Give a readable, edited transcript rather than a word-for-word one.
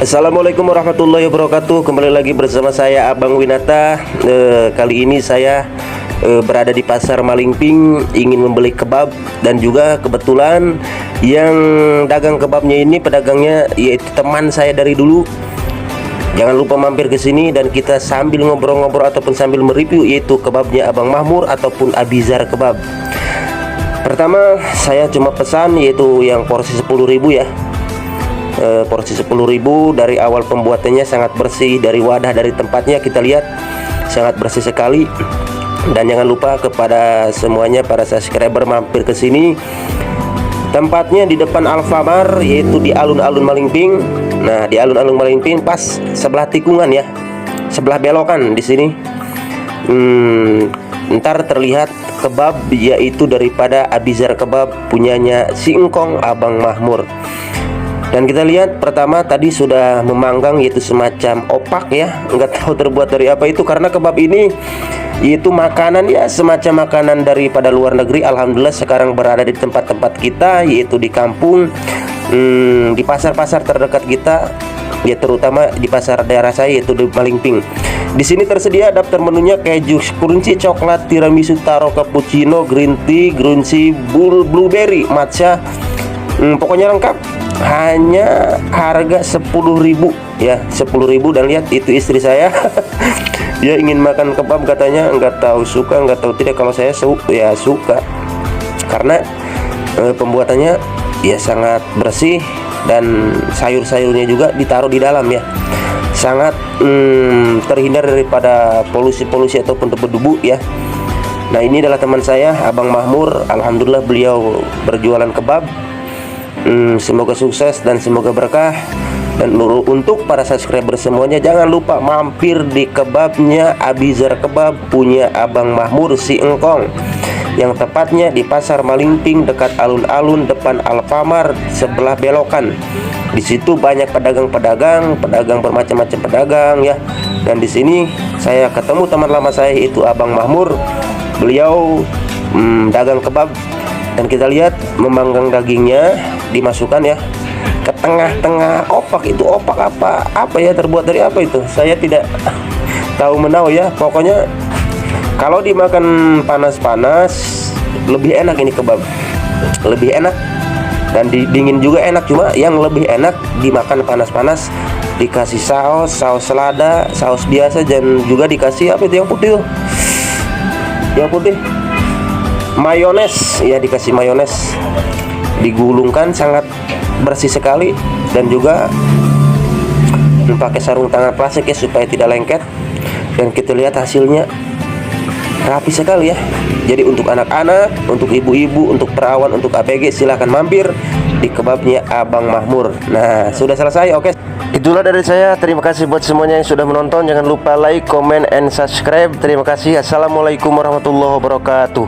Assalamualaikum warahmatullahi wabarakatuh. Kembali lagi bersama saya Abang Winata. Kali ini saya berada di Pasar Malingping, ingin membeli kebab. Dan juga kebetulan yang dagang kebabnya ini pedagangnya yaitu teman saya dari dulu. Jangan lupa mampir ke sini dan kita sambil ngobrol-ngobrol ataupun sambil mereview, yaitu kebabnya Abang Mahmur ataupun Abizar Kebab. Pertama saya cuma pesan yaitu yang porsi 10.000 ya. Porsi 10.000. Dari awal pembuatannya sangat bersih, dari wadah, dari tempatnya kita lihat sangat bersih sekali. Dan jangan lupa kepada semuanya para subscriber mampir ke sini. Tempatnya di depan Alfamart, yaitu di alun-alun Malingping. Nah, di alun-alun Malingping pas sebelah tikungan ya, sebelah belokan di sini. Ntar terlihat kebab yaitu daripada Abizar Kebab punyanya si Engkong Abang Mahmur. Dan kita lihat pertama tadi sudah memanggang, yaitu semacam opak ya, nggak tahu terbuat dari apa itu, karena kebab ini yaitu makanan ya, semacam makanan daripada luar negeri. Alhamdulillah sekarang berada di tempat-tempat kita, yaitu di kampung, di pasar-pasar terdekat kita ya, terutama di pasar daerah saya yaitu di Malingping. Di sini tersedia daftar menunya: keju, crunchy, coklat, tiramisu, taro, cappuccino, green tea, blueberry, matcha. Pokoknya lengkap, hanya harga 10.000 ya, 10.000. Dan lihat itu istri saya dia ingin makan kebab katanya, nggak tahu suka nggak tahu tidak. Kalau saya suka karena pembuatannya ya sangat bersih, dan sayur-sayurnya juga ditaruh di dalam ya, sangat terhindar daripada polusi-polusi ataupun debu-debu ya. Nah, ini adalah teman saya Abang Mahmur. Alhamdulillah beliau berjualan kebab. Semoga sukses dan semoga berkah. Dan untuk para subscriber semuanya, jangan lupa mampir di kebabnya Abizar Kebab punya Abang Mahmur si Engkong, yang tepatnya di Pasar Malingping dekat alun-alun depan Alfamart sebelah belokan. Di situ banyak pedagang-pedagang, bermacam-macam pedagang ya. Dan di sini saya ketemu teman lama saya, itu Abang Mahmur. Beliau dagang kebab, dan kita lihat memanggang dagingnya, dimasukkan ya ke tengah-tengah opak. Itu opak apa ya, terbuat dari apa itu saya tidak tahu menau ya. Pokoknya kalau dimakan panas-panas lebih enak ini kebab, lebih enak. Dan dingin juga enak, cuma yang lebih enak dimakan panas-panas, dikasih saus selada, saus biasa, dan juga dikasih apa itu yang putih tuh, yang putih, mayones ya, dikasih mayones, digulungkan sangat bersih sekali. Dan juga pakai sarung tangan plastik ya supaya tidak lengket. Dan kita lihat hasilnya rapi sekali ya. Jadi untuk anak-anak, untuk ibu-ibu, untuk perawan, untuk ABG, silahkan mampir di kebabnya Abang Mahmur. Nah, sudah selesai. Oke, itulah dari saya. Terima kasih buat semuanya yang sudah menonton. Jangan lupa like, comment, and subscribe. Terima kasih. Assalamualaikum warahmatullahi wabarakatuh.